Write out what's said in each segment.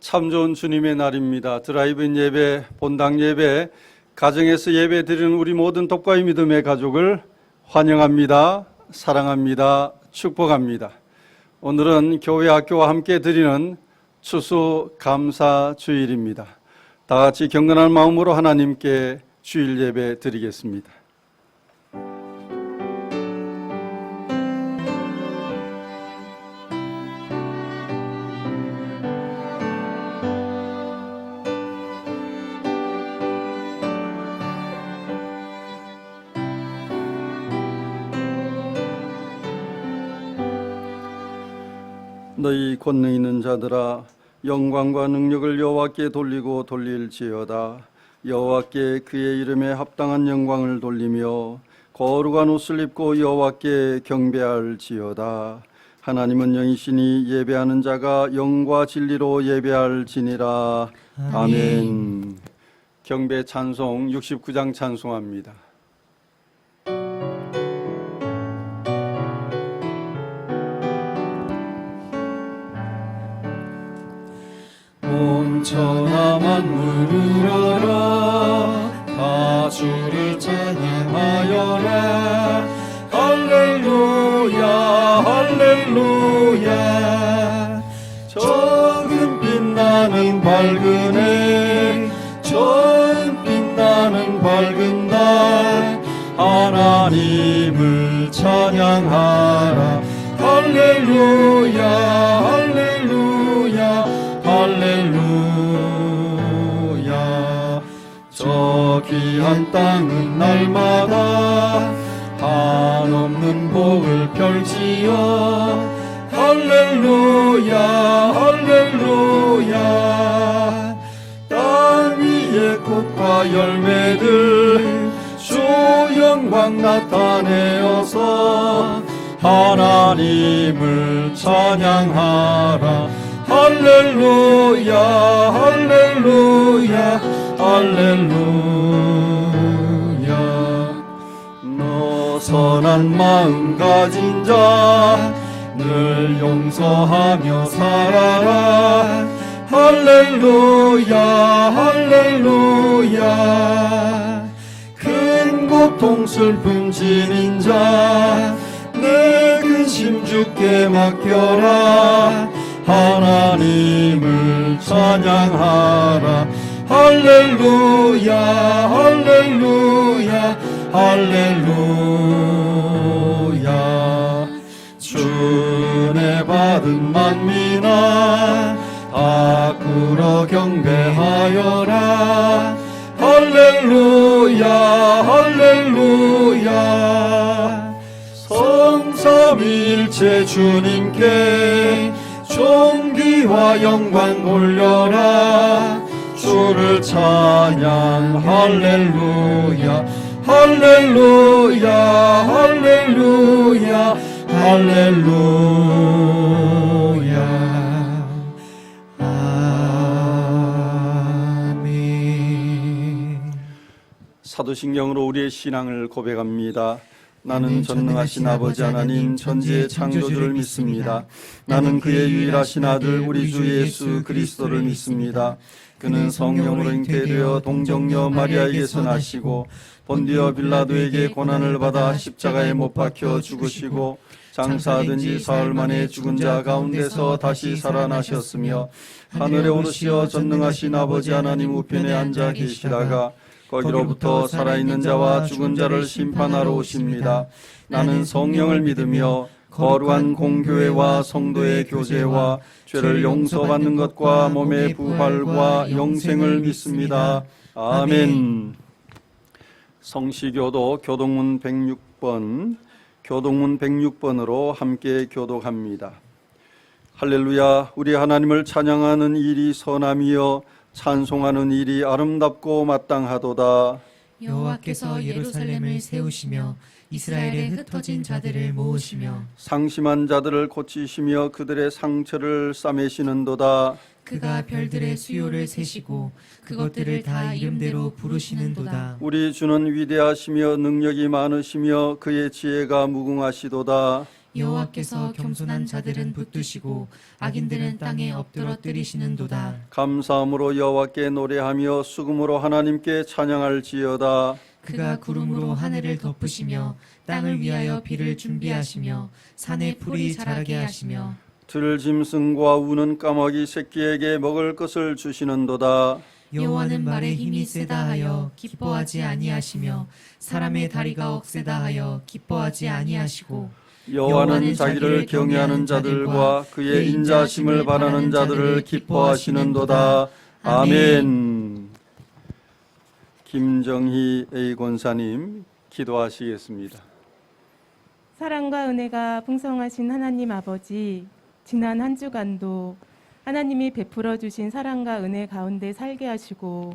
참 좋은 주님의 날입니다. 드라이브인 예배, 본당 예배, 가정에서 예배 드리는 우리 모든 독과의 믿음의 가족을 환영합니다. 사랑합니다. 축복합니다. 오늘은 교회 학교와 함께 드리는 추수 감사 주일입니다. 다 같이 경건한 마음으로 하나님께 주일 예배 드리겠습니다. 너희 권능 있는 자들아, 영광과 능력을 여호와께 돌리고 돌릴지어다. 여호와께 그의 이름에 합당한 영광을 돌리며 거룩한 옷을 입고 여호와께 경배할지어다. 하나님은 영이시니 예배하는 자가 영과 진리로 예배할지니라. 아멘. 경배 찬송 69장 찬송합니다. 온 천하 만물을 알아 다 주를 찬양하여라. 할렐루야 할렐루야. 저금 빛나는 밝은 해, 저금 빛나는 밝은 달, 하나님을 찬양하라. 할렐루야 할렐루야 할렐루야. 저 귀한 땅은 날마다 한없는 복을 펼치어 할렐루야 할렐루야. 땅 위에 꽃과 열매들 주 영광 나타내어서 하나님을 찬양하라. 할렐루야 할렐루야 할렐루야. 너 선한 마음 가진 자 늘 용서하며 살아라. 할렐루야 할렐루야. 큰 고통 슬픔 지닌 자 내 근심 주께 맡겨라. 하나님을 찬양하라. 할렐루야 할렐루야 할렐루야. 주의 받은 만민아 다 꿇어 경배하여라. 할렐루야 할렐루야. 성삼위일체 주님께 존귀와 영광 돌려라. 주를 찬양 할렐루야 할렐루야 할렐루야 할렐루야. 아멘. 사도신경으로 우리의 신앙을 고백합니다. 나는 전능하신 아버지 하나님 천지의 창조주를 믿습니다. 나는 그의 유일하신 아들 우리 주 예수 그리스도를 믿습니다. 그는 성령으로 잉태되어 동정녀 마리아에게서 나시고 본디오 빌라도에게 고난을 받아 십자가에 못 박혀 죽으시고 장사하던 지 사흘 만에 죽은 자 가운데서 다시 살아나셨으며 하늘에 오르시어 전능하신 아버지 하나님 우편에 앉아 계시다가 거기로부터 살아있는 자와 죽은 자를 심판하러 오십니다. 나는 성령을 믿으며 거룩한 공교회와 성도의 교제와 죄를 용서받는 것과 몸의 부활과 영생을 믿습니다. 아멘. 성시교도 교동문 106번으로 함께 교독합니다. 할렐루야. 우리 하나님을 찬양하는 일이 선함이여 찬송하는 일이 아름답고 마땅하도다. 여호와께서 예루살렘을 세우시며 이스라엘에 흩어진 자들을 모으시며 상심한 자들을 고치시며 그들의 상처를 싸매시는도다. 그가 별들의 수요를 세시고 그것들을 다 이름대로 부르시는도다. 우리 주는 위대하시며 능력이 많으시며 그의 지혜가 무궁하시도다. 여호와께서 겸손한 자들은 붙드시고 악인들은 땅에 엎드러뜨리시는도다. 감사함으로 여호와께 노래하며 수금으로 하나님께 찬양할지어다. 그가 구름으로 하늘을 덮으시며 땅을 위하여 비를 준비하시며 산에 풀이 자라게 하시며 들짐승과 우는 까마귀 새끼에게 먹을 것을 주시는도다. 여호와는 말에 힘이 세다 하여 기뻐하지 아니하시며 사람의 다리가 억세다 하여 기뻐하지 아니하시고 여호와는 자기를 경외하는 자들과 그의 인자심을 바라는 자들을 기뻐하시는도다. 아멘. 김정희 A 권사님 기도하시겠습니다. 사랑과 은혜가 풍성하신 하나님 아버지, 지난 한 주간도 하나님이 베풀어 주신 사랑과 은혜 가운데 살게 하시고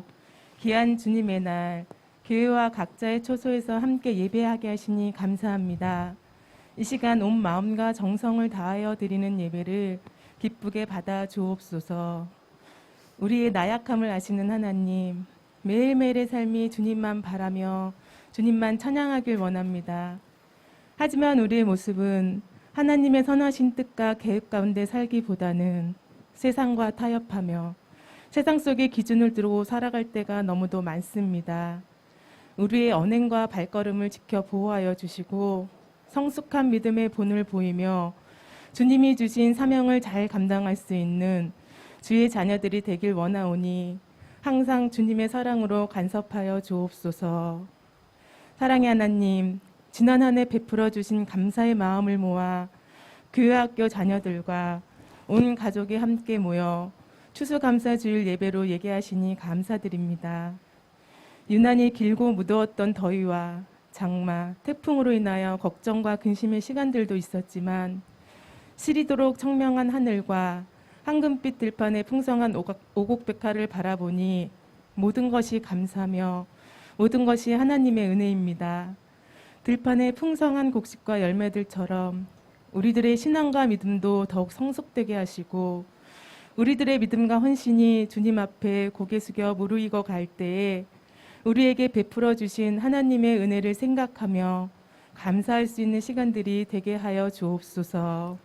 귀한 주님의 날 교회와 각자의 초소에서 함께 예배하게 하시니 감사합니다. 이 시간 온 마음과 정성을 다하여 드리는 예배를 기쁘게 받아 주옵소서. 우리의 나약함을 아시는 하나님, 매일매일의 삶이 주님만 바라며 주님만 찬양하길 원합니다. 하지만 우리의 모습은 하나님의 선하신 뜻과 계획 가운데 살기보다는 세상과 타협하며 세상 속의 기준을 두고 살아갈 때가 너무도 많습니다. 우리의 언행과 발걸음을 지켜 보호하여 주시고 성숙한 믿음의 본을 보이며 주님이 주신 사명을 잘 감당할 수 있는 주의 자녀들이 되길 원하오니 항상 주님의 사랑으로 간섭하여 주옵소서. 사랑의 하나님, 지난 한 해 베풀어 주신 감사의 마음을 모아 교회학교 자녀들과 온 가족이 함께 모여 추수감사주일 예배로 예배하시니 감사드립니다. 유난히 길고 무더웠던 더위와 장마, 태풍으로 인하여 걱정과 근심의 시간들도 있었지만 시리도록 청명한 하늘과 황금빛 들판의 풍성한 오곡백화를 바라보니 모든 것이 감사며 모든 것이 하나님의 은혜입니다. 들판의 풍성한 곡식과 열매들처럼 우리들의 신앙과 믿음도 더욱 성숙되게 하시고 우리들의 믿음과 헌신이 주님 앞에 고개 숙여 무르익어 갈 때에 우리에게 베풀어 주신 하나님의 은혜를 생각하며 감사할 수 있는 시간들이 되게 하여 주옵소서.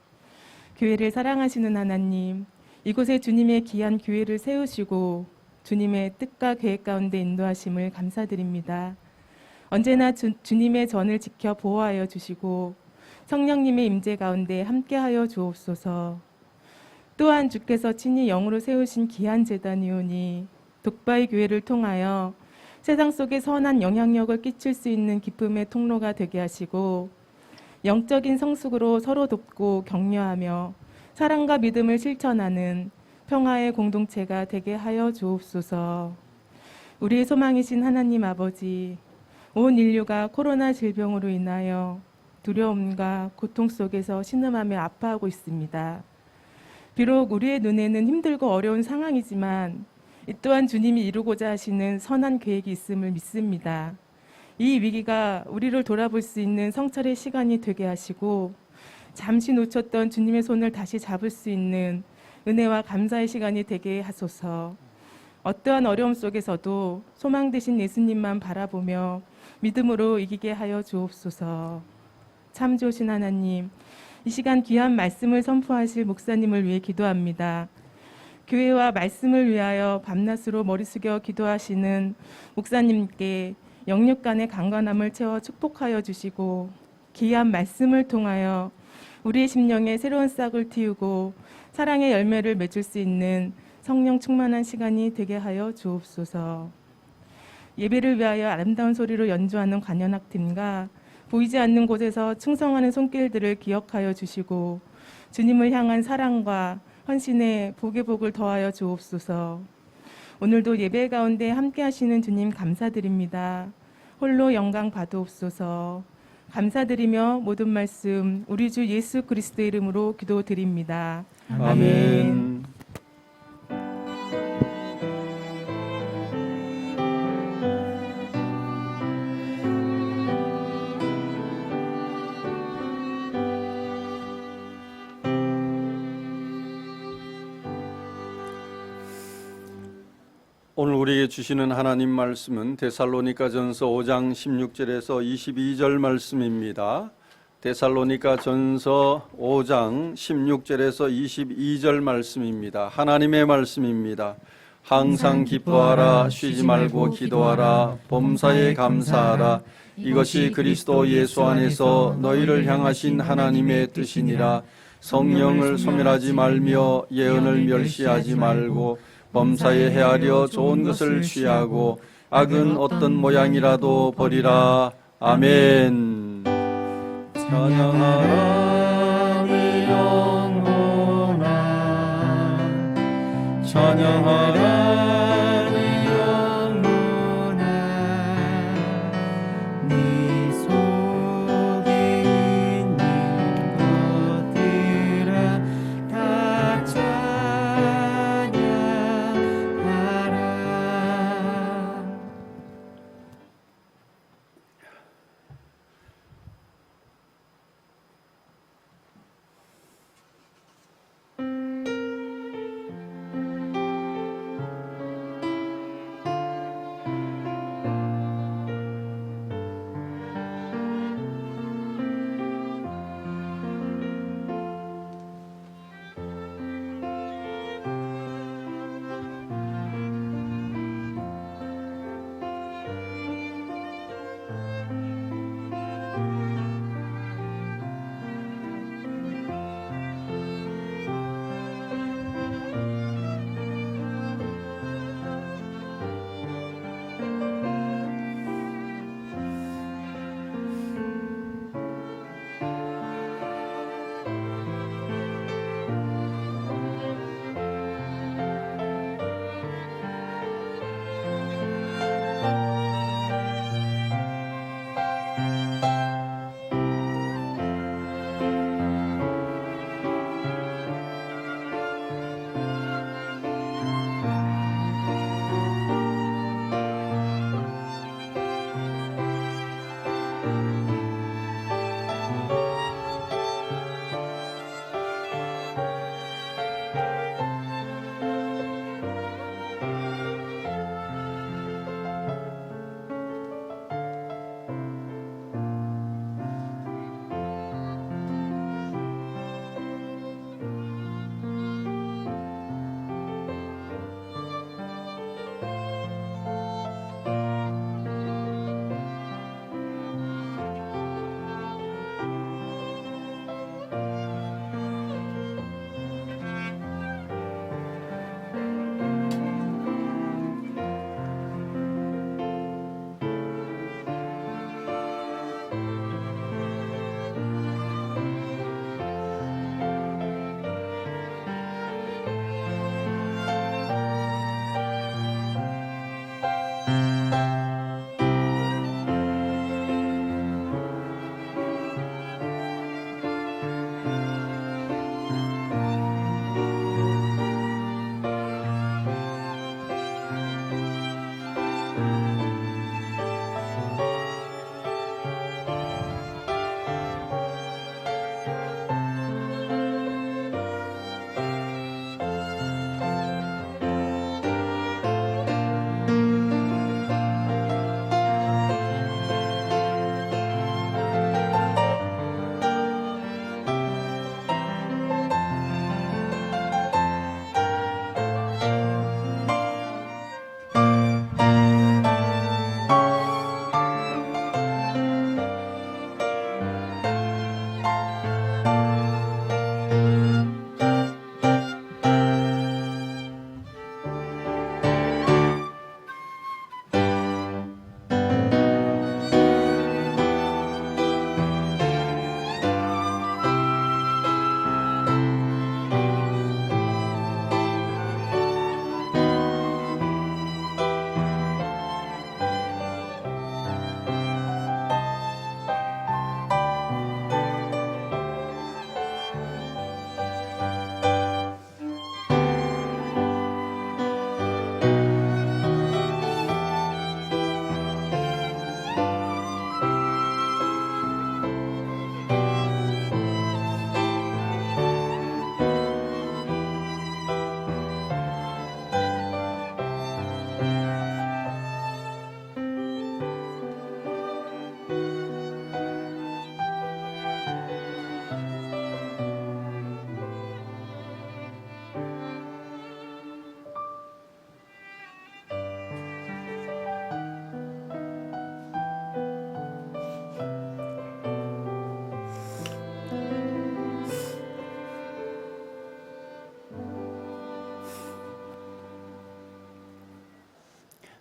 교회를 사랑하시는 하나님, 이곳에 주님의 귀한 교회를 세우시고 주님의 뜻과 계획 가운데 인도하심을 감사드립니다. 언제나 주님의 전을 지켜 보호하여 주시고 성령님의 임재 가운데 함께하여 주옵소서. 또한 주께서 친히 영으로 세우신 귀한 제단이오니 독바이 교회를 통하여 세상 속에 선한 영향력을 끼칠 수 있는 기쁨의 통로가 되게 하시고 영적인 성숙으로 서로 돕고 격려하며 사랑과 믿음을 실천하는 평화의 공동체가 되게 하여 주옵소서. 우리의 소망이신 하나님 아버지, 온 인류가 코로나 질병으로 인하여 두려움과 고통 속에서 신음하며 아파하고 있습니다. 비록 우리의 눈에는 힘들고 어려운 상황이지만 이 또한 주님이 이루고자 하시는 선한 계획이 있음을 믿습니다. 이 위기가 우리를 돌아볼 수 있는 성찰의 시간이 되게 하시고 잠시 놓쳤던 주님의 손을 다시 잡을 수 있는 은혜와 감사의 시간이 되게 하소서. 어떠한 어려움 속에서도 소망 되신 예수님만 바라보며 믿음으로 이기게 하여 주옵소서. 참 좋으신 하나님, 이 시간 귀한 말씀을 선포하실 목사님을 위해 기도합니다. 교회와 말씀을 위하여 밤낮으로 머리 숙여 기도하시는 목사님께 영육 간의 강건함을 채워 축복하여 주시고 귀한 말씀을 통하여 우리의 심령에 새로운 싹을 틔우고 사랑의 열매를 맺을 수 있는 성령 충만한 시간이 되게 하여 주옵소서. 예배를 위하여 아름다운 소리로 연주하는 관현악팀과 보이지 않는 곳에서 충성하는 손길들을 기억하여 주시고 주님을 향한 사랑과 헌신의 복의 복을 더하여 주옵소서. 오늘도 예배 가운데 함께 하시는 주님 감사드립니다. 홀로 영광 받으옵소서. 감사드리며 모든 말씀 우리 주 예수 그리스도의 이름으로 기도드립니다. 아멘. 오늘 우리에게 주시는 하나님 말씀은 데살로니가전서 5장 16절에서 22절 말씀입니다. 데살로니가 전서 5장 16절에서 22절 말씀입니다. 하나님의 말씀입니다. 항상 기뻐하라, 쉬지 말고 기도하라, 범사에 감사하라. 이것이 그리스도 예수 안에서 너희를 향하신 하나님의 뜻이니라. 성령을 소멸하지 말며 예언을 멸시하지 말고 범사에 헤아려 좋은 것을 취하고 악은 어떤 모양이라도 버리라. 아멘. 찬양하라 네 영혼아, 찬양하라 네 영혼아, 네 속에 있는 것들아 다 찬양하라.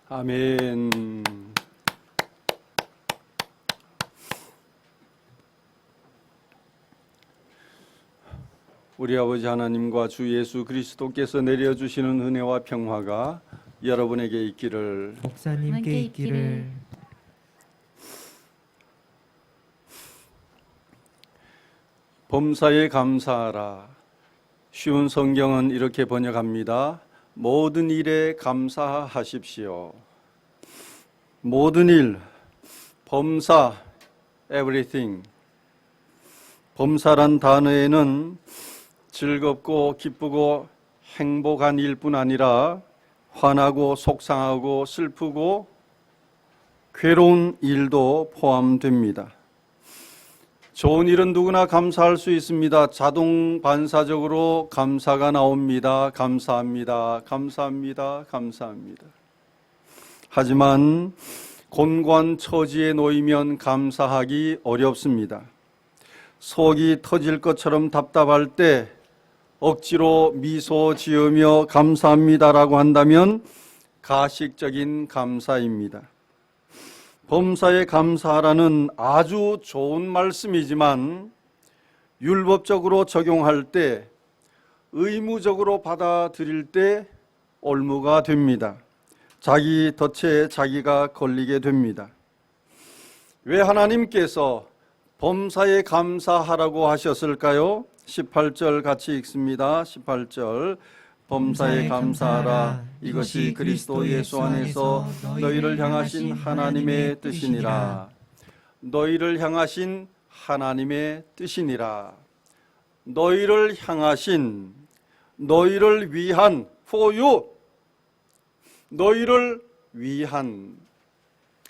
아멘. 우리 아버지 하나님과 주 예수 그리스도께서 내려주시는 은혜와 평화가 여러분에게 있기를. 목사님께 있기를. 범사에 감사하라. 쉬운 성경은 이렇게 번역합니다. 모든 일에 감사하십시오. 모든 일, 범사, everything. 범사란 단어에는 즐겁고 기쁘고 행복한 일뿐 아니라 화나고 속상하고 슬프고 괴로운 일도 포함됩니다. 좋은 일은 누구나 감사할 수 있습니다. 자동 반사적으로 감사가 나옵니다. 감사합니다. 감사합니다. 감사합니다. 하지만 곤고한 처지에 놓이면 감사하기 어렵습니다. 속이 터질 것처럼 답답할 때 억지로 미소 지으며 감사합니다라고 한다면 가식적인 감사입니다. 범사에 감사하라는 아주 좋은 말씀이지만 율법적으로 적용할 때, 의무적으로 받아들일 때 올무가 됩니다. 자기 덫에 자기가 걸리게 됩니다. 왜 하나님께서 범사에 감사하라고 하셨을까요? 18절 같이 읽습니다. 18절. 범사에 감사하라. 이것이 그리스도 예수 안에서 너희를 향하신 하나님의 뜻이니라. 너희를 향하신 하나님의 뜻이니라. 너희를 향하신, 너희를 위한, for you, 너희를 위한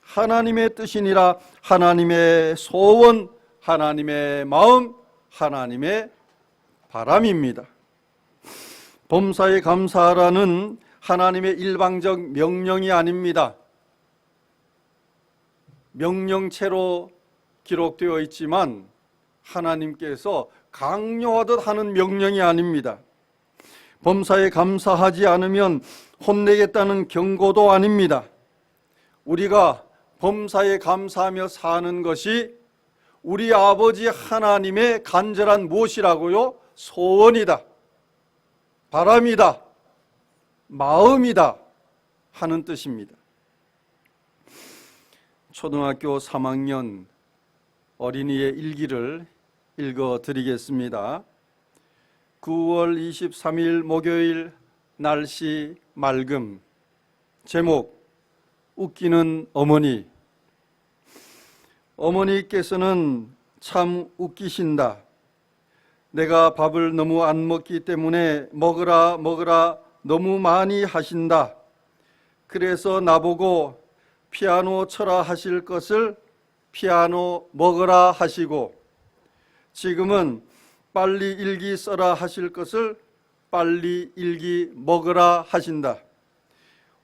하나님의 뜻이니라. 하나님의 소원, 하나님의 마음, 하나님의 바람입니다. 범사에 감사하라는 하나님의 일방적 명령이 아닙니다. 명령체로 기록되어 있지만 하나님께서 강요하듯 하는 명령이 아닙니다. 범사에 감사하지 않으면 혼내겠다는 경고도 아닙니다. 우리가 범사에 감사하며 사는 것이 우리 아버지 하나님의 간절한 무엇이라고요? 소원이다, 바람이다, 마음이다 하는 뜻입니다. 초등학교 3학년 어린이의 일기를 읽어드리겠습니다. 9월 23일 목요일, 날씨 맑음. 제목, 웃기는 어머니. 어머니께서는 참 웃기신다. 내가 밥을 너무 안 먹기 때문에 먹으라 먹으라 너무 많이 하신다. 그래서 나보고 피아노 쳐라 하실 것을 피아노 먹으라 하시고, 지금은 빨리 일기 써라 하실 것을 빨리 일기 먹으라 하신다.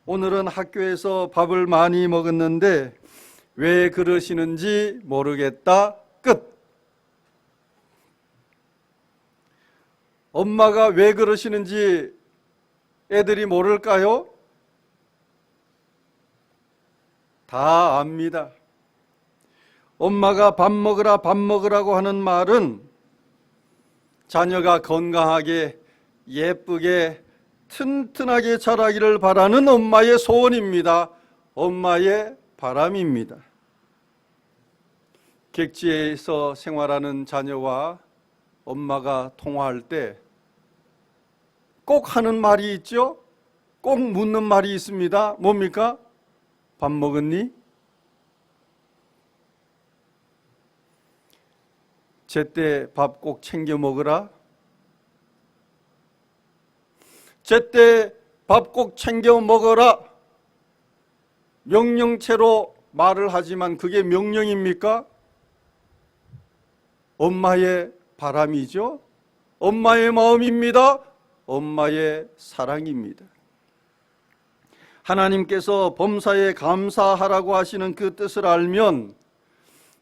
오늘은 학교에서 밥을 많이 먹었는데 왜 그러시는지 모르겠다. 끝. 엄마가 왜 그러시는지 애들이 모를까요? 다 압니다. 엄마가 밥 먹으라 밥 먹으라고 하는 말은 자녀가 건강하게 예쁘게 튼튼하게 자라기를 바라는 엄마의 소원입니다. 엄마의 바람입니다. 객지에서 생활하는 자녀와 엄마가 통화할 때 꼭 하는 말이 있죠? 꼭 묻는 말이 있습니다. 뭡니까? 밥 먹었니? 제때 밥 꼭 챙겨 먹으라. 제때 밥 꼭 챙겨 먹어라. 명령체로 말을 하지만 그게 명령입니까? 엄마의 바람이죠. 엄마의 마음입니다. 엄마의 사랑입니다. 하나님께서 범사에 감사하라고 하시는 그 뜻을 알면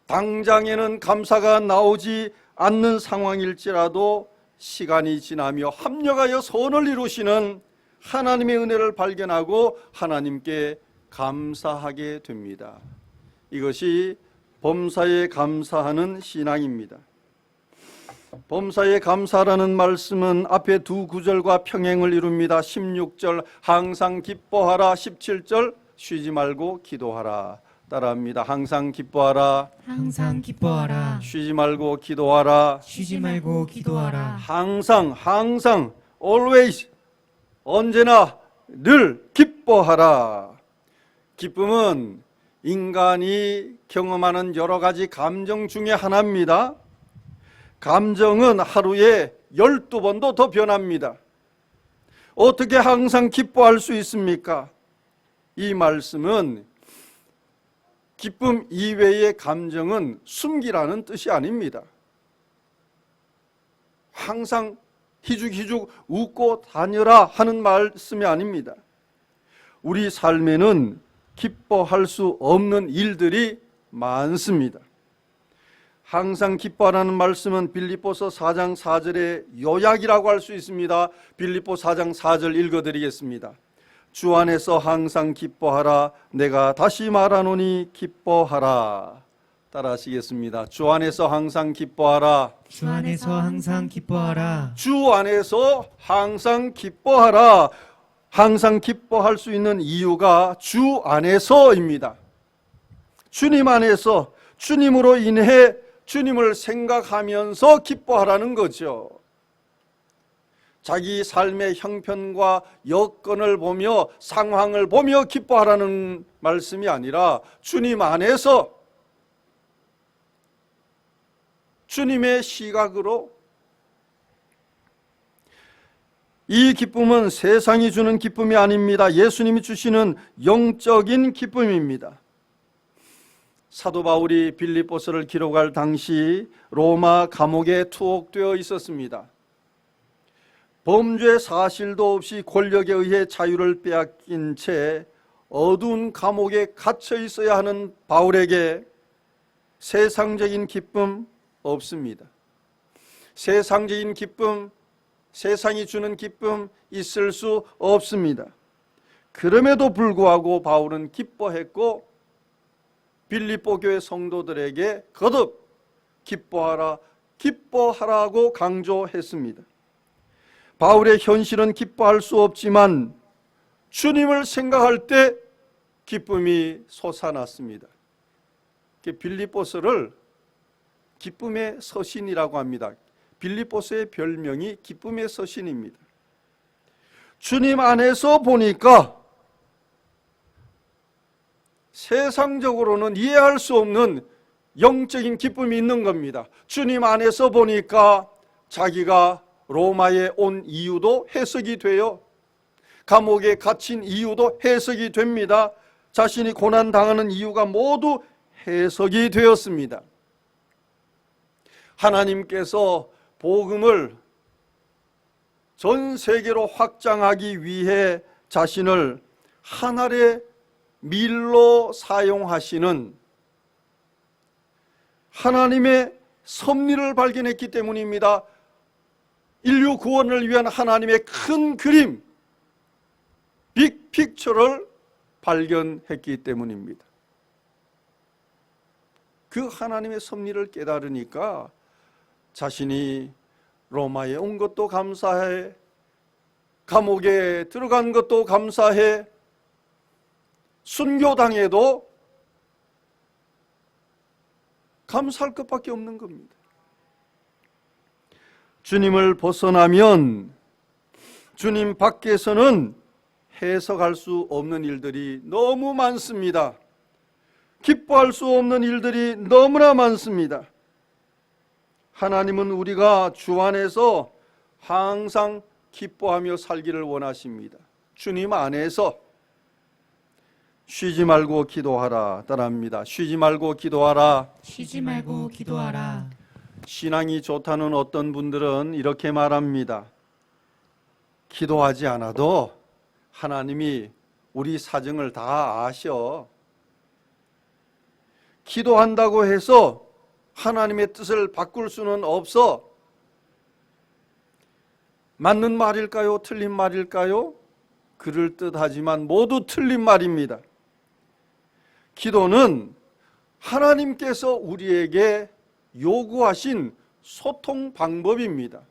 당장에는 감사가 나오지 않는 상황일지라도 시간이 지나며 합력하여 선을 이루시는 하나님의 은혜를 발견하고 하나님께 감사하게 됩니다. 이것이 범사에 감사하는 신앙입니다. 범사에 감사라는 말씀은 앞에 두 구절과 평행을 이룹니다. 16절 항상 기뻐하라, 17절 쉬지 말고 기도하라. 따라합니다. 항상 기뻐하라, 항상 기뻐하라. 쉬지 말고 기도하라. 쉬지 말고 기도하라. 항상 always 언제나 늘 기뻐하라. 기쁨은 인간이 경험하는 여러 가지 감정 중에 하나입니다. 감정은 하루에 12번도 더 변합니다. 어떻게 항상 기뻐할 수 있습니까? 이 말씀은 기쁨 이외의 감정은 숨기라는 뜻이 아닙니다. 항상 희죽희죽 웃고 다녀라 하는 말씀이 아닙니다. 우리 삶에는 기뻐할 수 없는 일들이 많습니다. 항상 기뻐하라는 말씀은 빌립보서 4장 4절의 요약이라고 할 수 있습니다. 빌립보 4장 4절 읽어드리겠습니다. 주 안에서 항상 기뻐하라. 내가 다시 말하노니 기뻐하라. 따라하시겠습니다. 주 안에서 항상 기뻐하라. 주 안에서 항상 기뻐하라. 주 안에서 항상 기뻐하라. 항상 기뻐할 수 있는 이유가 주 안에서입니다. 주님 안에서, 주님으로 인해 주님을 생각하면서 기뻐하라는 거죠. 자기 삶의 형편과 여건을 보며 상황을 보며 기뻐하라는 말씀이 아니라 주님 안에서 주님의 시각으로. 이 기쁨은 세상이 주는 기쁨이 아닙니다. 예수님이 주시는 영적인 기쁨입니다. 사도 바울이 빌립보서를 기록할 당시 로마 감옥에 투옥되어 있었습니다. 범죄 사실도 없이 권력에 의해 자유를 빼앗긴 채 어두운 감옥에 갇혀 있어야 하는 바울에게 세상적인 기쁨 없습니다. 세상적인 기쁨, 세상이 주는 기쁨 있을 수 없습니다. 그럼에도 불구하고 바울은 기뻐했고 빌립보 교회 성도들에게 거듭 기뻐하라, 기뻐하라고 강조했습니다. 바울의 현실은 기뻐할 수 없지만 주님을 생각할 때 기쁨이 솟아났습니다. 빌립보서를 기쁨의 서신이라고 합니다. 빌립보서의 별명이 기쁨의 서신입니다. 주님 안에서 보니까 세상적으로는 이해할 수 없는 영적인 기쁨이 있는 겁니다. 주님 안에서 보니까 자기가 로마에 온 이유도 해석이 돼요. 감옥에 갇힌 이유도 해석이 됩니다. 자신이 고난당하는 이유가 모두 해석이 되었습니다. 하나님께서 복음을 전 세계로 확장하기 위해 자신을 하늘의 밀로 사용하시는 하나님의 섭리를 발견했기 때문입니다. 인류 구원을 위한 하나님의 큰 그림, 빅픽처를 발견했기 때문입니다. 그 하나님의 섭리를 깨달으니까 자신이 로마에 온 것도 감사해, 감옥에 들어간 것도 감사해, 순교당해도 감사할 것밖에 없는 겁니다. 주님을 벗어나면 주님 밖에서는 해석할 수 없는 일들이 너무 많습니다. 기뻐할 수 없는 일들이 너무나 많습니다. 하나님은 우리가 주 안에서 항상 기뻐하며 살기를 원하십니다. 주님 안에서 쉬지 말고 기도하라. 따라합니다. 쉬지 말고 기도하라. 쉬지 말고 기도하라. 신앙이 좋다는 어떤 분들은 이렇게 말합니다. 기도하지 않아도 하나님이 우리 사정을 다 아셔. 기도한다고 해서 하나님의 뜻을 바꿀 수는 없어. 맞는 말일까요? 틀린 말일까요? 그럴듯하지만 모두 틀린 말입니다. 기도는 하나님께서 우리에게 요구하신 소통 방법입니다.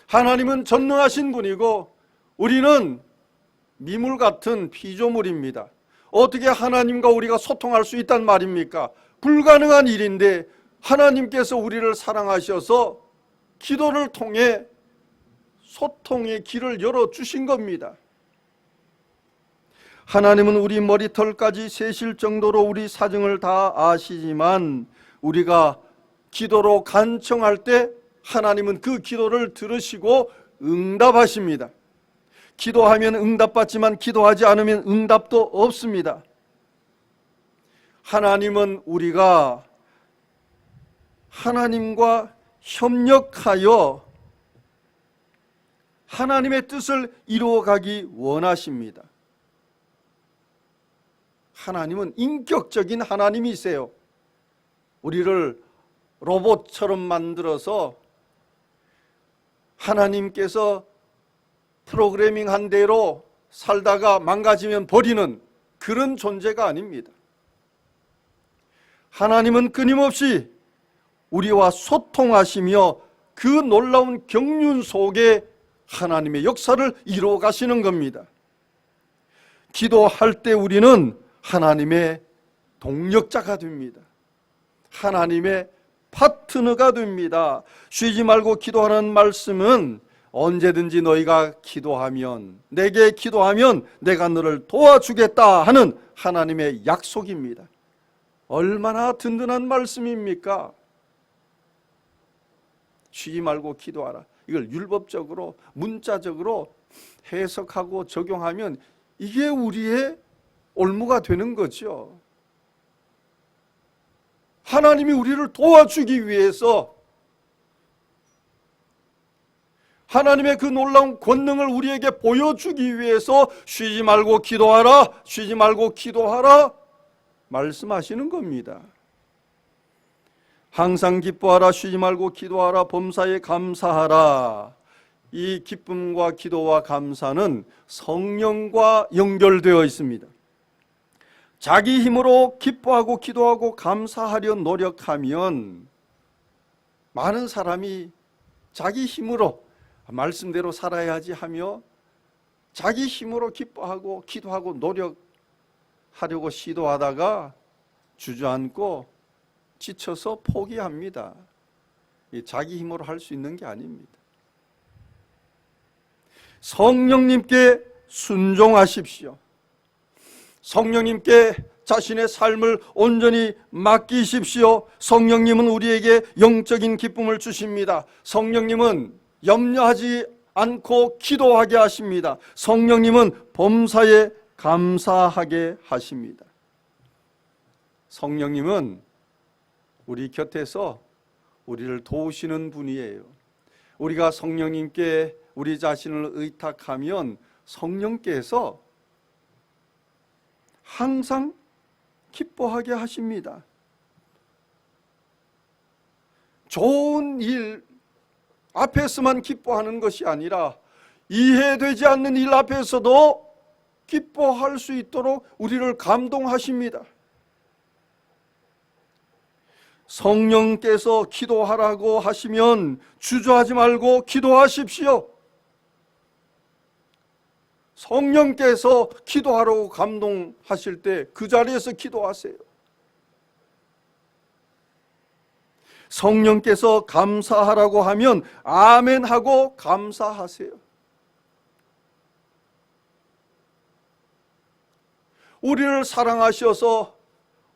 하나님은 전능하신 분이고 우리는 미물 같은 피조물입니다. 어떻게 하나님과 우리가 소통할 수 있단 말입니까? 불가능한 일인데 하나님께서 우리를 사랑하셔서 기도를 통해 소통의 길을 열어주신 겁니다. 하나님은 우리 머리털까지 세실 정도로 우리 사정을 다 아시지만 우리가 기도로 간청할 때 하나님은 그 기도를 들으시고 응답하십니다. 기도하면 응답받지만 기도하지 않으면 응답도 없습니다. 하나님은 우리가 하나님과 협력하여 하나님의 뜻을 이루어가기 원하십니다. 하나님은 인격적인 하나님이세요. 우리를 로봇처럼 만들어서 하나님께서 프로그래밍한 대로 살다가 망가지면 버리는 그런 존재가 아닙니다. 하나님은 끊임없이 우리와 소통하시며 그 놀라운 경륜 속에 하나님의 역사를 이루어 가시는 겁니다. 기도할 때 우리는 하나님의 동력자가 됩니다. 하나님의 파트너가 됩니다. 쉬지 말고 기도하는 말씀은 언제든지 너희가 기도하면, 내게 기도하면 내가 너를 도와주겠다 하는 하나님의 약속입니다. 얼마나 든든한 말씀입니까? 쉬지 말고 기도하라. 이걸 율법적으로, 문자적으로 해석하고 적용하면 이게 우리의 올무가 되는 거죠. 하나님이 우리를 도와주기 위해서 하나님의 그 놀라운 권능을 우리에게 보여주기 위해서 쉬지 말고 기도하라, 쉬지 말고 기도하라 말씀하시는 겁니다. 항상 기뻐하라, 쉬지 말고 기도하라, 범사에 감사하라. 이 기쁨과 기도와 감사는 성령과 연결되어 있습니다. 자기 힘으로 기뻐하고 기도하고 감사하려 노력하면 많은 사람이 자기 힘으로 말씀대로 살아야지 하며 자기 힘으로 기뻐하고 기도하고 노력하려고 시도하다가 주저앉고 지쳐서 포기합니다. 자기 힘으로 할 수 있는 게 아닙니다. 성령님께 순종하십시오. 성령님께 자신의 삶을 온전히 맡기십시오. 성령님은 우리에게 영적인 기쁨을 주십니다. 성령님은 염려하지 않고 기도하게 하십니다. 성령님은 범사에 감사하게 하십니다. 성령님은 우리 곁에서 우리를 도우시는 분이에요. 우리가 성령님께 우리 자신을 의탁하면 성령께서 항상 기뻐하게 하십니다. 좋은 일 앞에서만 기뻐하는 것이 아니라 이해되지 않는 일 앞에서도 기뻐할 수 있도록 우리를 감동하십니다. 성령께서 기도하라고 하시면 주저하지 말고 기도하십시오. 성령께서 기도하라고 감동하실 때 그 자리에서 기도하세요. 성령께서 감사하라고 하면 아멘 하고 감사하세요. 우리를 사랑하셔서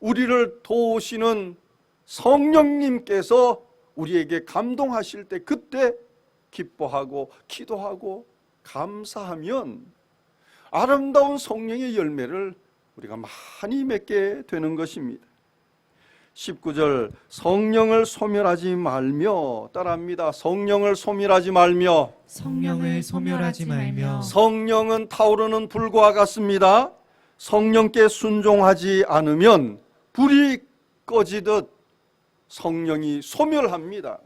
우리를 도우시는 성령님께서 우리에게 감동하실 때 그때 기뻐하고 기도하고 감사하면 아름다운 성령의 열매를 우리가 많이 맺게 되는 것입니다. 19절 성령을 소멸하지 말며 따라합니다. 성령을 소멸하지 말며. 성령을 소멸하지 말며. 성령은 타오르는 불과 같습니다. 성령께 순종하지 않으면 불이 꺼지듯 성령이 소멸합니다.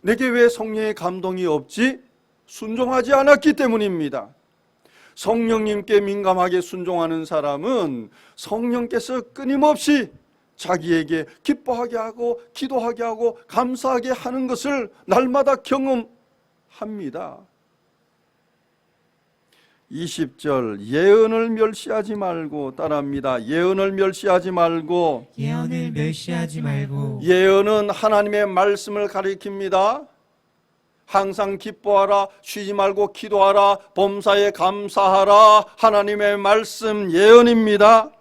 내게 왜 성령의 감동이 없지? 순종하지 않았기 때문입니다. 성령님께 민감하게 순종하는 사람은 성령께서 끊임없이 자기에게 기뻐하게 하고 기도하게 하고 감사하게 하는 것을 날마다 경험합니다. 20절 예언을 멸시하지 말고 따라합니다. 예언을 멸시하지 말고. 예언을 멸시하지 말고. 예언은 하나님의 말씀을 가리킵니다. 항상 기뻐하라, 쉬지 말고 기도하라, 범사에 감사하라. 하나님의 말씀 예언입니다.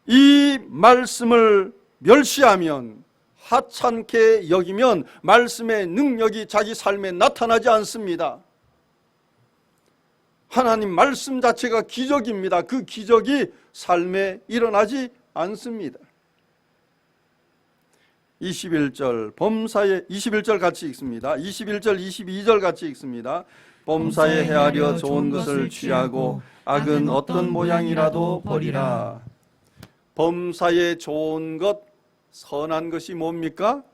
이 말씀을 멸시하면, 하찮게 여기면 말씀의 능력이 자기 삶에 나타나지 않습니다. 하나님 말씀 자체가 기적입니다. 그 기적이 삶에 일어나지 않습니다. 21절 범사에 21절 같이 읽습니다. 21절 22절 같이 읽습니다. 범사에 헤아려 좋은 것을 취하고 악은 어떤 모양이라도 버리라. 범사에 좋은 것, 선한 것이 뭡니까?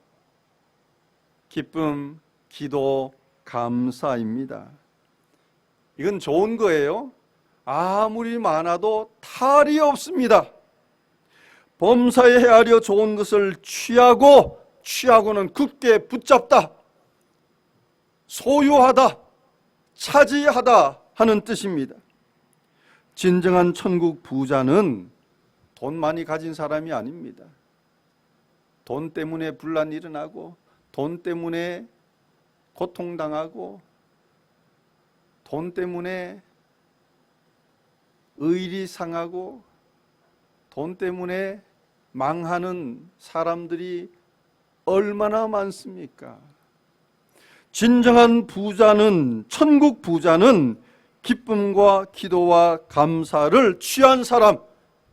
기쁨, 기도, 감사입니다. 이건 좋은 거예요. 아무리 많아도 탈이 없습니다. 범사에 헤아려 좋은 것을 취하고, 취하고는 굳게 붙잡다, 소유하다, 차지하다 하는 뜻입니다. 진정한 천국 부자는 돈 많이 가진 사람이 아닙니다. 돈 때문에 분란이 일어나고, 돈 때문에 고통당하고, 돈 때문에 의리 상하고, 돈 때문에 망하는 사람들이 얼마나 많습니까? 진정한 부자는, 천국 부자는 기쁨과 기도와 감사를 취한 사람,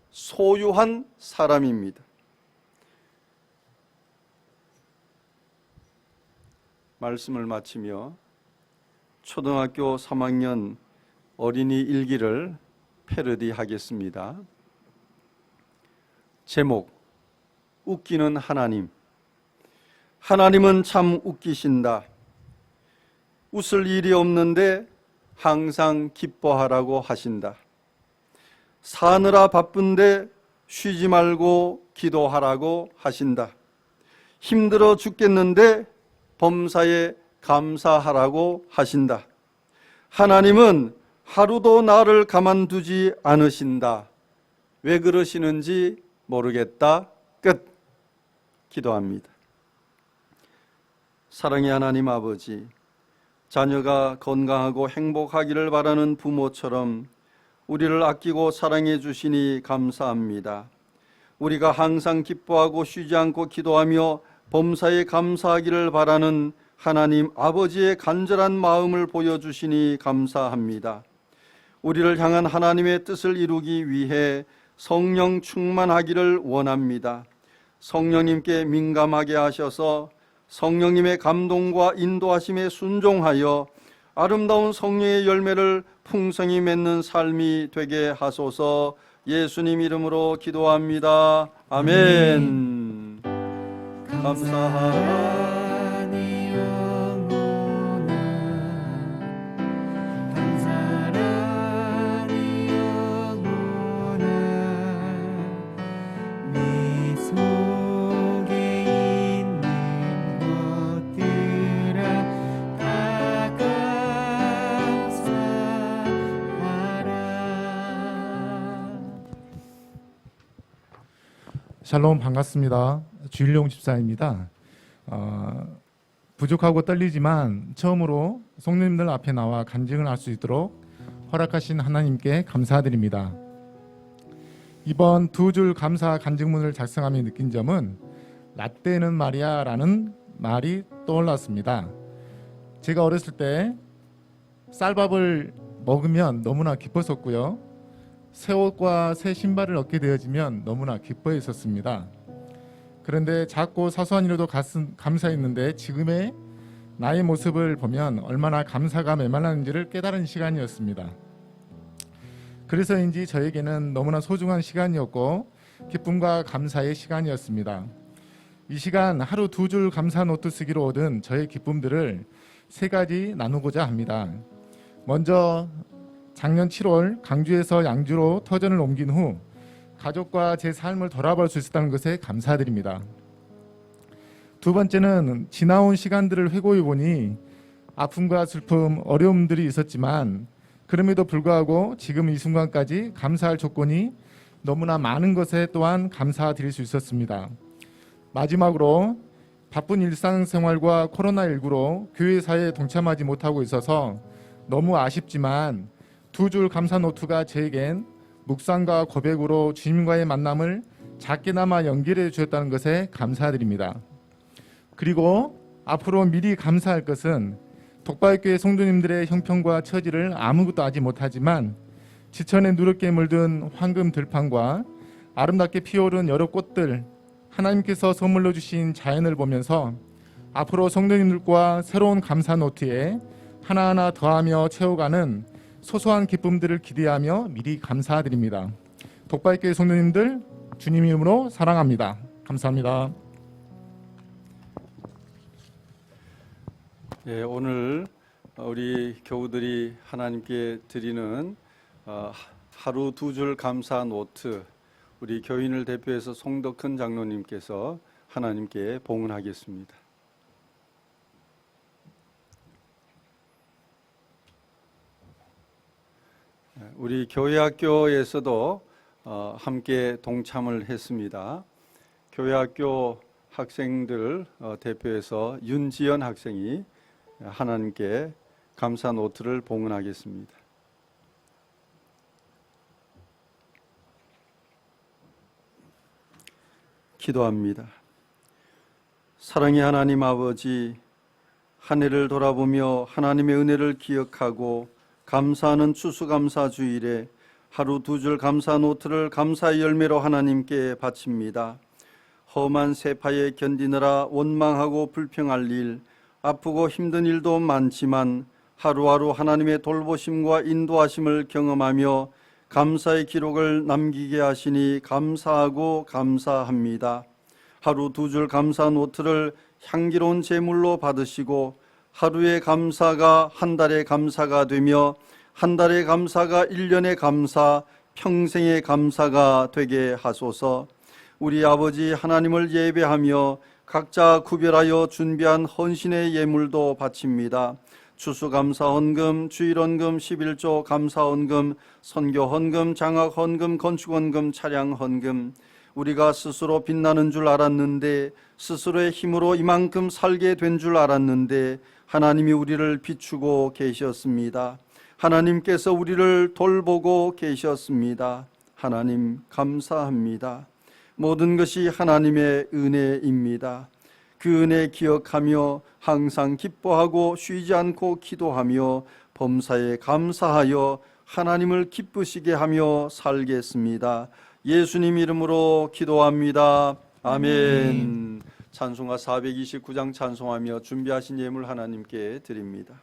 소유한 사람입니다. 말씀을 마치며 초등학교 3학년 어린이 일기를 패러디하겠습니다. 제목, 웃기는 하나님. 하나님은 참 웃기신다. 웃을 일이 없는데 항상 기뻐하라고 하신다. 사느라 바쁜데 쉬지 말고 기도하라고 하신다. 힘들어 죽겠는데 범사에 감사하라고 하신다. 하나님은 하루도 나를 가만두지 않으신다. 왜 그러시는지 모르겠다. 끝. 기도합니다. 사랑의 하나님 아버지, 자녀가 건강하고 행복하기를 바라는 부모처럼 우리를 아끼고 사랑해 주시니 감사합니다. 우리가 항상 기뻐하고 쉬지 않고 기도하며 범사에 감사하기를 바라는 하나님 아버지의 간절한 마음을 보여주시니 감사합니다. 우리를 향한 하나님의 뜻을 이루기 위해 성령 충만하기를 원합니다. 성령님께 민감하게 하셔서 성령님의 감동과 인도하심에 순종하여 아름다운 성령의 열매를 풍성히 맺는 삶이 되게 하소서. 예수님 이름으로 기도합니다. 아멘. 감사하라. 샬롬, 반갑습니다. 주일용 집사입니다. 부족하고 떨리지만 처음으로 성도님들 앞에 나와 간증을 할 수 있도록 허락하신 하나님께 감사드립니다. 이번 두 줄 감사 간증문을 작성하며 느낀 점은 라떼는 말이야 라는 말이 떠올랐습니다. 제가 어렸을 때 쌀밥을 먹으면 너무나 기뻤었고요. 새 옷과 새 신발을 얻게 되어지면 너무나 기뻐했었습니다. 그런데 작고 사소한 일에도 감사했는데 지금의 나의 모습을 보면 얼마나 감사가 메말랐는지를 깨달은 시간이었습니다. 그래서인지 저에게는 너무나 소중한 시간이었고 기쁨과 감사의 시간이었습니다. 이 시간 하루 두 줄 감사 노트 쓰기로 얻은 저의 기쁨들을 세 가지 나누고자 합니다. 먼저 작년 7월 강주에서 양주로 터전을 옮긴 후 가족과 제 삶을 돌아볼 수 있었다는 것에 감사드립니다. 두 번째는 지나온 시간들을 회고해 보니 아픔과 슬픔, 어려움들이 있었지만 그럼에도 불구하고 지금 이 순간까지 감사할 조건이 너무나 많은 것에 또한 감사드릴 수 있었습니다. 마지막으로 바쁜 일상생활과 코로나19로 교회사에 동참하지 못하고 있어서 너무 아쉽지만 두 줄 감사 노트가 제겐 묵상과 고백으로 주님과의 만남을 작게나마 연결해 주셨다는 것에 감사드립니다. 그리고 앞으로 미리 감사할 것은 독발교회 성도님들의 형편과 처지를 아무것도 하지 못하지만 지천에 누렇게 물든 황금 들판과 아름답게 피어오른 여러 꽃들, 하나님께서 선물로 주신 자연을 보면서 앞으로 성도님들과 새로운 감사 노트에 하나하나 더하며 채워가는 소소한 기쁨들을 기대하며 미리 감사드립니다. 독발교회 성도님들 주님 이름으로 사랑합니다. 감사합니다. 예, 오늘 우리 교우들이 하나님께 드리는 하루 두 줄 감사 노트, 우리 교인을 대표해서 송덕큰 장로님께서 하나님께 봉헌하겠습니다. 우리 교회학교에서도 함께 동참을 했습니다. 교회학교 학생들 대표해서 윤지연 학생이 하나님께 감사 노트를 봉헌하겠습니다. 기도합니다. 사랑의 하나님 아버지, 한 해를 돌아보며 하나님의 은혜를 기억하고 감사하는 추수감사주일에 하루 두 줄 감사 노트를 감사의 열매로 하나님께 바칩니다. 험한 세파에 견디느라 원망하고 불평할 일, 아프고 힘든 일도 많지만 하루하루 하나님의 돌보심과 인도하심을 경험하며 감사의 기록을 남기게 하시니 감사하고 감사합니다. 하루 두 줄 감사 노트를 향기로운 제물로 받으시고 하루의 감사가 한 달의 감사가 되며 한 달의 감사가 1년의 감사, 평생의 감사가 되게 하소서. 우리 아버지 하나님을 예배하며 각자 구별하여 준비한 헌신의 예물도 바칩니다. 추수감사 헌금, 주일헌금, 11조 감사 헌금, 선교 헌금, 장학 헌금, 건축 헌금, 차량 헌금. 우리가 스스로 빛나는 줄 알았는데, 스스로의 힘으로 이만큼 살게 된 줄 알았는데 하나님이 우리를 비추고 계셨습니다. 하나님께서 우리를 돌보고 계셨습니다. 하나님 감사합니다. 모든 것이 하나님의 은혜입니다. 그 은혜 기억하며 항상 기뻐하고 쉬지 않고 기도하며 범사에 감사하여 하나님을 기쁘시게 하며 살겠습니다. 예수님 이름으로 기도합니다. 아멘. 찬송가 429장 찬송하며 준비하신 예물 하나님께 드립니다.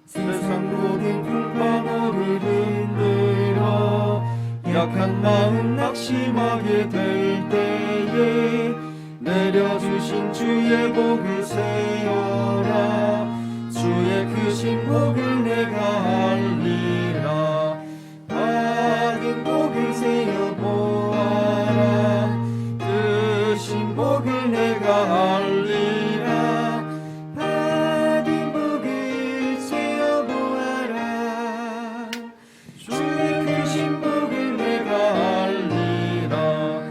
세상 모든 풍파물을 흔들어 약한 마음 낙심하게 될 때에 내려주신 주의 복을 세어라. 주의 크신 복을 내가 알리라. 받은 복을 세어 보아라. 크신 복을 내가 알리라. 받은 복을 세어 보아라. 주의 크신 복을 내가 알리라.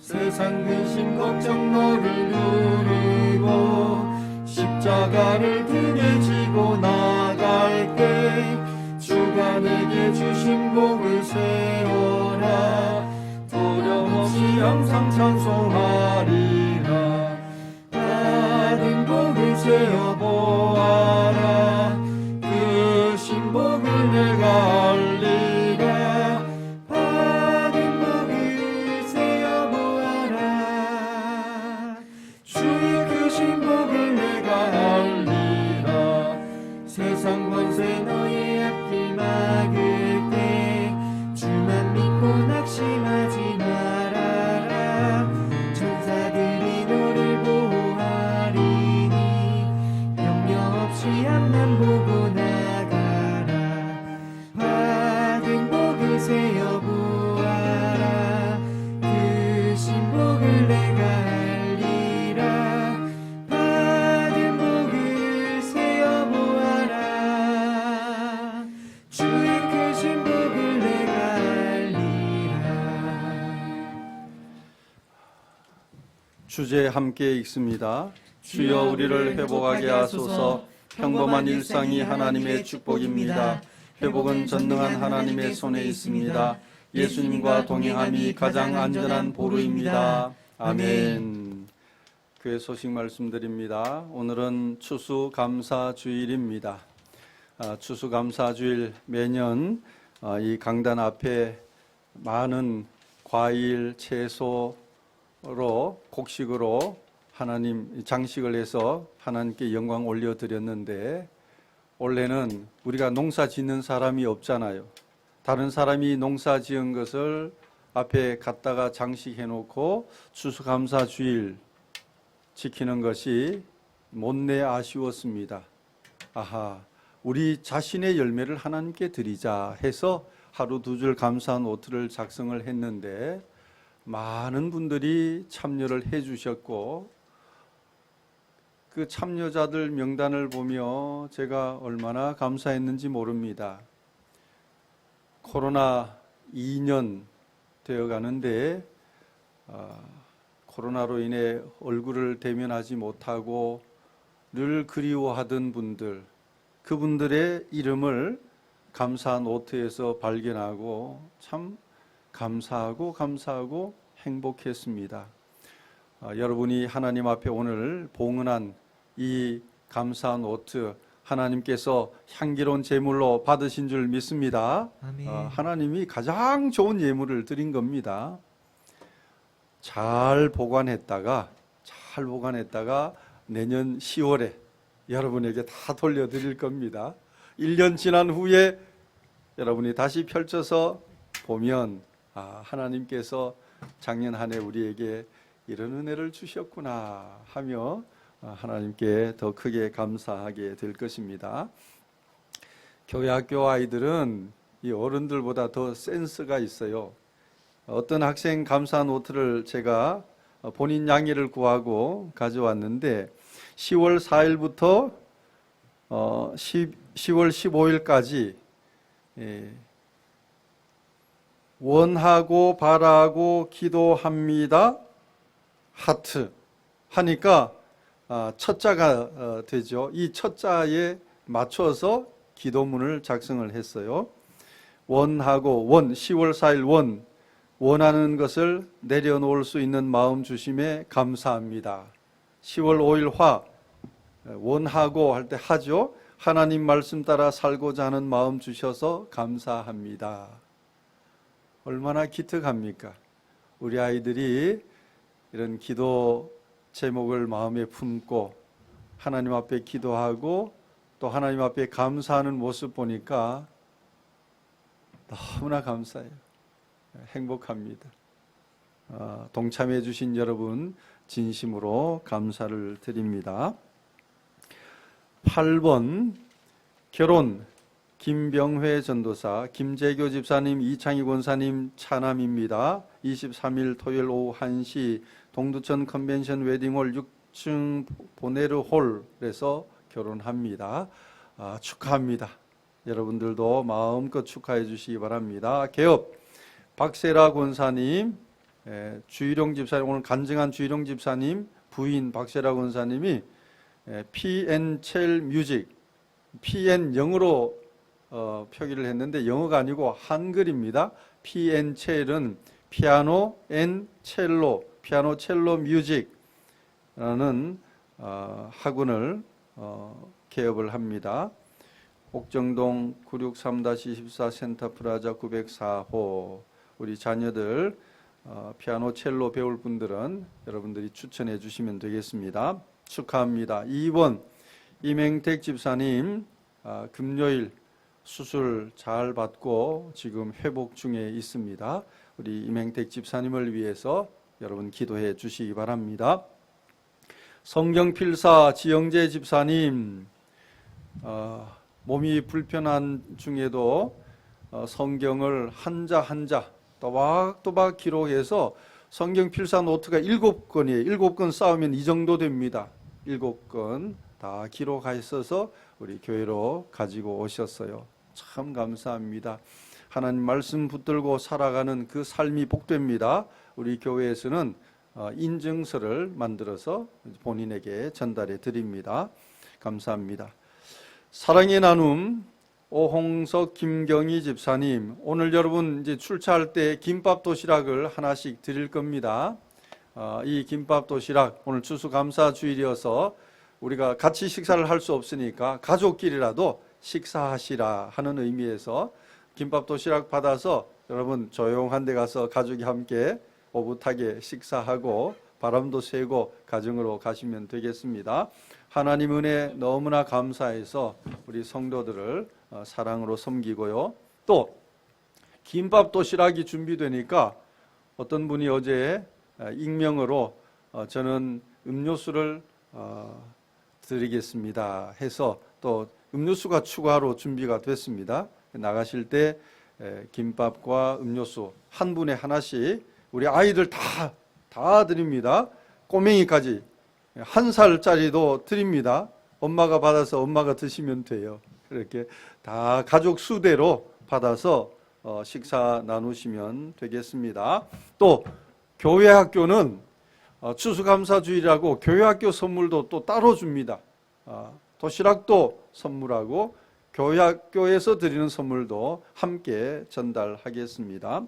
세상 근심 걱정 너를 누르고 십자가를 등에 지고 나갈 때 주가 내게 주신 복을 세워라. 두려움 없이 항상 찬송하리라. 받은 복을 세어 보아라. 크신 복을 내가 알리라. 받은 복을 세어 보아라. 주의 크신 복을 내가 알리라. 세상 권세 너의 앞길 막을 때 주만 믿고 낙심하지 말아라. 천사 주제 함께 읽습니다. 주여 우리를 회복하게 하소서. 평범한 일상이 하나님의 축복입니다. 회복은 전능한 하나님의 손에 있습니다. 예수님과 동행함이 가장 안전한 보루입니다. 아멘. 교회 소식 말씀드립니다. 오늘은 추수감사주일입니다. 추수감사주일 매년 이 강단 앞에 많은 과일, 채소로 곡식으로 하나님 장식을 해서 하나님께 영광 올려드렸는데 올해는 우리가 농사 짓는 사람이 없잖아요. 다른 사람이 농사 지은 것을 앞에 갖다가 장식해 놓고 추수감사주일 지키는 것이 못내 아쉬웠습니다. 우리 자신의 열매를 하나님께 드리자 해서 하루 두 줄 감사 노트를 작성을 했는데 많은 분들이 참여를 해 주셨고 그 참여자들 명단을 보며 제가 얼마나 감사했는지 모릅니다. 코로나 2년 되어 가는데 코로나로 인해 얼굴을 대면하지 못하고 늘 그리워하던 분들, 그분들의 이름을 감사 노트에서 발견하고 참 감사하고 행복했습니다. 여러분이 하나님 앞에 오늘 봉헌한 이 감사 노트 하나님께서 향기로운 제물로 받으신 줄 믿습니다. 하나님이 가장 좋은 예물을 드린 겁니다. 잘 보관했다가 내년 10월에 여러분에게 다 돌려드릴 겁니다. 1년 지난 후에 여러분이 다시 펼쳐서 보면 하나님께서 작년 한 해 우리에게 이런 은혜를 주셨구나 하며 하나님께 더 크게 감사하게 될 것입니다. 교회 학교 아이들은 이 어른들보다 더 센스가 있어요. 어떤 학생 감사 노트를 제가 본인 양해를 구하고 가져왔는데 10월 4일부터 10월 15일까지 원하고 바라고 기도합니다. 하트 하니까 첫 자가 되죠. 이 첫 자에 맞춰서 기도문을 작성을 했어요. 10월 4일 원하는 것을 내려놓을 수 있는 마음 주심에 감사합니다. 10월 5일 원하고 할 때 하죠. 하나님 말씀 따라 살고자 하는 마음 주셔서 감사합니다. 얼마나 기특합니까? 우리 아이들이 이런 기도 제목을 마음에 품고 하나님 앞에 기도하고 또 하나님 앞에 감사하는 모습 보니까 너무나 감사해요. 행복합니다. 동참해 주신 여러분 진심으로 감사를 드립니다. 8번 결혼 김병회 전도사, 김재교 집사님, 이창희 권사님 차남입니다. 23일 토요일 오후 1시 동두천 컨벤션 웨딩홀 6층 보네르홀에서 결혼합니다. 축하합니다. 여러분들도 마음껏 축하해 주시기 바랍니다. 개업 박세라 권사님, 주일용 집사님, 오늘 간증한 주일용 집사님 부인 박세라 권사님이 PN 첼 뮤직, PN 영어로 표기를 했는데 영어가 아니고 한글입니다. PN 첼은 피아노 앤 첼로, 피아노 첼로 뮤직라는 학원을 개업을 합니다. 옥정동 963-24 센터프라자 904호 우리 자녀들 피아노 첼로 배울 분들은 여러분들이 추천해 주시면 되겠습니다. 축하합니다. 2번 임행택 집사님 금요일 수술 잘 받고 지금 회복 중에 있습니다. 우리 임행택 집사님을 위해서 여러분 기도해 주시기 바랍니다. 성경필사 지영재 집사님 몸이 불편한 중에도 성경을 한자 한자 또박또박 기록해서 성경 필사 노트가 7권이에요. 7권 쌓으면 이 정도 됩니다. 7권 다 기록하셔서 우리 교회로 가지고 오셨어요. 참 감사합니다. 하나님 말씀 붙들고 살아가는 그 삶이 복됩니다. 우리 교회에서는 인증서를 만들어서 본인에게 전달해 드립니다. 감사합니다. 사랑의 나눔 오홍석 김경희 집사님, 오늘 여러분 이제 출차할 때 김밥 도시락을 하나씩 드릴 겁니다. 이 김밥 도시락, 오늘 추수감사 주일이어서 우리가 같이 식사를 할 수 없으니까 가족끼리라도 식사하시라 하는 의미에서 김밥 도시락 받아서 여러분 조용한 데 가서 가족이 함께 오붓하게 식사하고 바람도 쐬고 가정으로 가시면 되겠습니다. 하나님 은혜 너무나 감사해서 우리 성도들을 사랑으로 섬기고요. 또 김밥 도시락이 준비되니까 어떤 분이 어제 익명으로 저는 음료수를 드리겠습니다 해서 또 음료수가 추가로 준비가 됐습니다. 나가실 때 김밥과 음료수 한 분에 하나씩 우리 아이들 다 드립니다. 꼬맹이까지 1살짜리도 드립니다. 엄마가 받아서 엄마가 드시면 돼요. 그렇게 다 가족 수대로 받아서 식사 나누시면 되겠습니다. 또 교회 학교는 추수감사주일이라고 교회 학교 선물도 또 따로 줍니다. 도시락도 선물하고 교회 학교에서 드리는 선물도 함께 전달하겠습니다.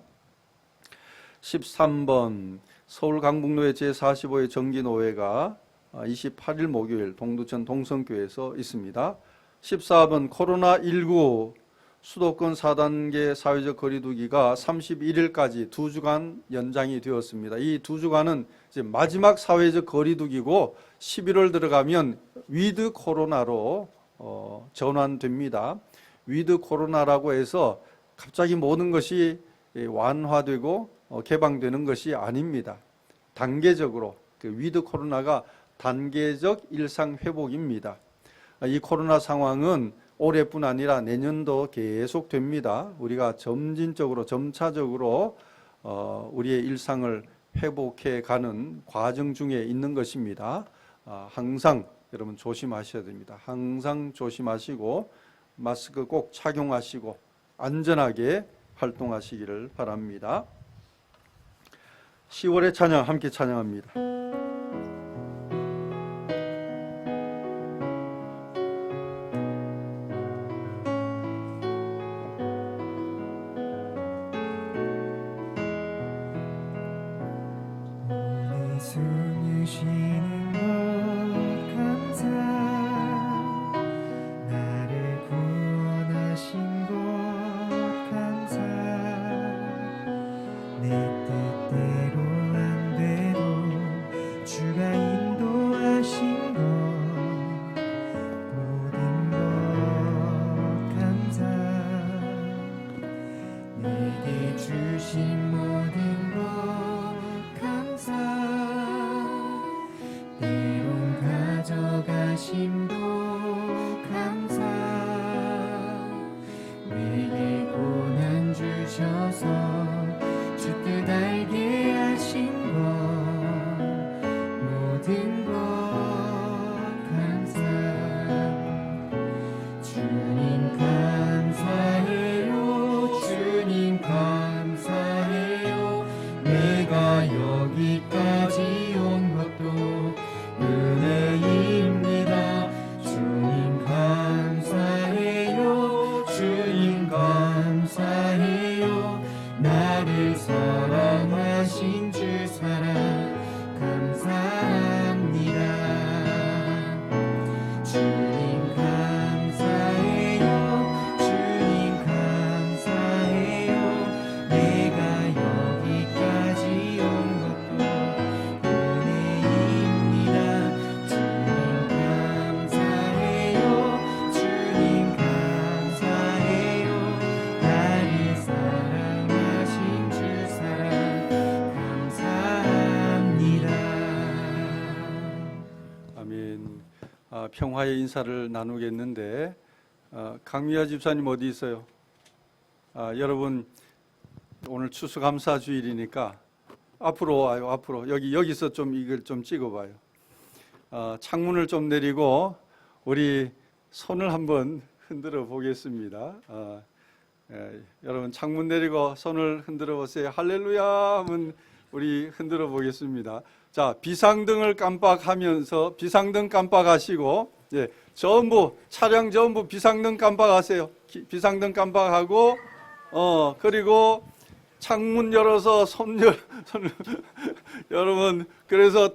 13번 서울 강북로의 제45회 정기노회가 28일 목요일 동두천 동성교회에서 있습니다. 14번 코로나19 수도권 4단계 사회적 거리두기가 31일까지 2주간 연장이 되었습니다. 이 2주간은 이제 마지막 사회적 거리두기고 11월 들어가면 위드 코로나로 전환됩니다. 위드 코로나라고 해서 갑자기 모든 것이 완화되고 개방되는 것이 아닙니다. 단계적으로 그 위드 코로나가 단계적 일상 회복입니다. 이 코로나 상황은 올해뿐 아니라 내년도 계속됩니다. 우리가 점진적으로 점차적으로 우리의 일상을 회복해 가는 과정 중에 있는 것입니다. 항상 여러분 조심하셔야 됩니다. 항상 조심하시고 마스크 꼭 착용하시고 안전하게 활동하시기를 바랍니다. 10월의 찬양 함께 찬양합니다. 숨을 쉬는 것 감사 나를 구원하신 것 감사 내 뜻대로 안 돼도 주가 인도하신 것 모든 것 감사 내게 주신 모든 것 감사 때론 가져가심도 감사 내게 고난 주셔서 주 뜻 알게 하신 것 모든 것 감사 주님 감사해요 주님 감사해요 내가 여기까지 온 것도 은혜입니다. 주님 감사해요 주님 감사해요 나를 사랑하신 주 사랑 감사합니다. 주님 감사해요 주님 감사해요 내가 여기까지 온 것도 은혜입니다. 주님 감사해요 주님 감사해요 나를 사랑하신 주 사랑 감사합니다. 아멘. 평화의 인사를 나누겠는데 강미아 집사님 어디 있어요? 여러분 오늘 추수감사 주일이니까 앞으로 와요. 앞으로 여기서 좀 이걸 좀 찍어봐요. 창문을 좀 내리고 우리 손을 한번 흔들어 보겠습니다. 여러분 창문 내리고 손을 흔들어 보세요. 할렐루야 하면 우리 흔들어 보겠습니다. 자, 비상등을 깜빡하면서 비상등 깜빡하시고, 예, 전부 차량 전부 비상등 깜빡하세요. 비상등 깜빡하고, 그리고 창문 열어서 여러분, 그래서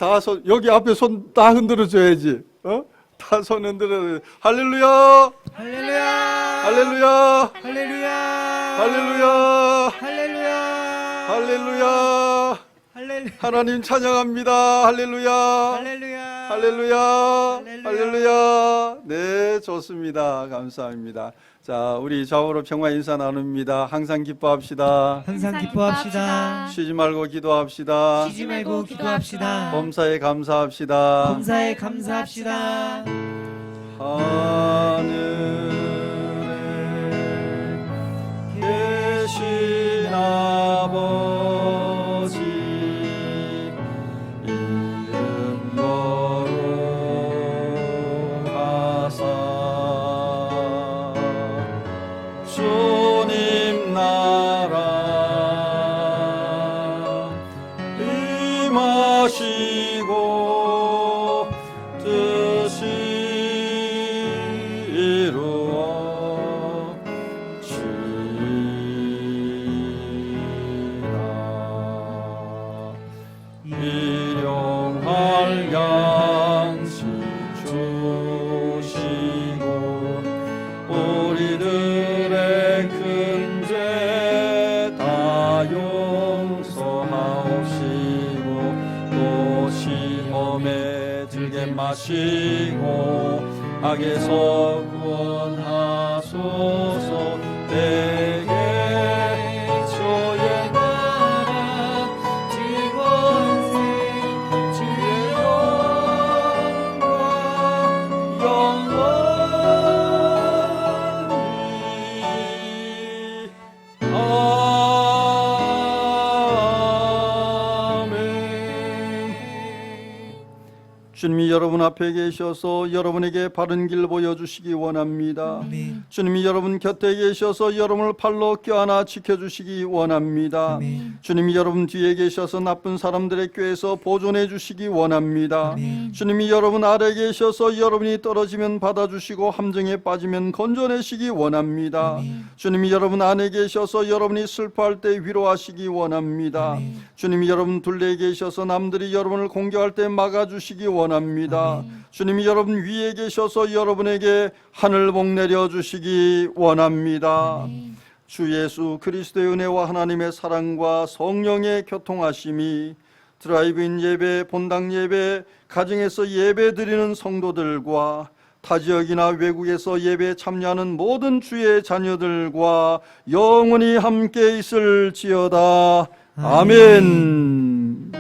여기 앞에 손 다 흔들어 줘야지. 다 손 흔들어. 할렐루야! 할렐루야! 할렐루야! 할렐루야! 할렐루야! 할렐루야! 할렐루야! 할렐루야! 하나님 찬양합니다. 할렐루야! 할렐루야! 할렐루야! 할렐루야! 할렐루야! 네, 좋습니다. 감사합니다. 자, 우리 좌우로 평화 인사 나눕니다. 항상 기뻐합시다. 항상 기뻐합시다. 쉬지 말고 기도합시다. 쉬지 말고 기도합시다. 범사에 감사합시다. 범사에 감사합시다. 하늘에 계신 아버지 이름 거룩하사 주님 나라 임하시고 뜻이 이루어지리라. 일용할 양식 주시고 우리들의 큰 죄 다 용서하옵시고 또 시험에 들게 마시고 악에서 구원하소서. 내게 주의 나라 주의 권세 주의 영광 영원히 아멘. 주님이 여러분 앞에 계셔서 여러분에게 바른 길 보여주시기 원합니다. 아멘. 주님이 여러분 곁에 계셔서 여러분을 팔로 껴안아 지켜주시기 원합니다. 아멘. 주님이 여러분 뒤에 계셔서 나쁜 사람들의 꾀에서 보존해 주시기 원합니다. 아멘. 주님이 여러분 아래 계셔서 여러분이 떨어지면 받아주시고 함정에 빠지면 건져내시기 원합니다. 아멘. 주님이 여러분 안에 계셔서 여러분이 슬퍼할 때 위로하시기 원합니다. 아멘. 주님이 여러분 둘레에 계셔서 남들이 여러분을 공격할 때 막아주시기 원합니다. 주님이 여러분 위에 계셔서 여러분에게 하늘복 내려주시기 원합니다. 주 예수 그리스도의 은혜와 하나님의 사랑과 성령의 교통하심이 드라이브인 예배, 본당 예배, 가정에서 예배 드리는 성도들과 타 지역이나 외국에서 예배에 참여하는 모든 주의 자녀들과 영원히 함께 있을지어다. 아멘.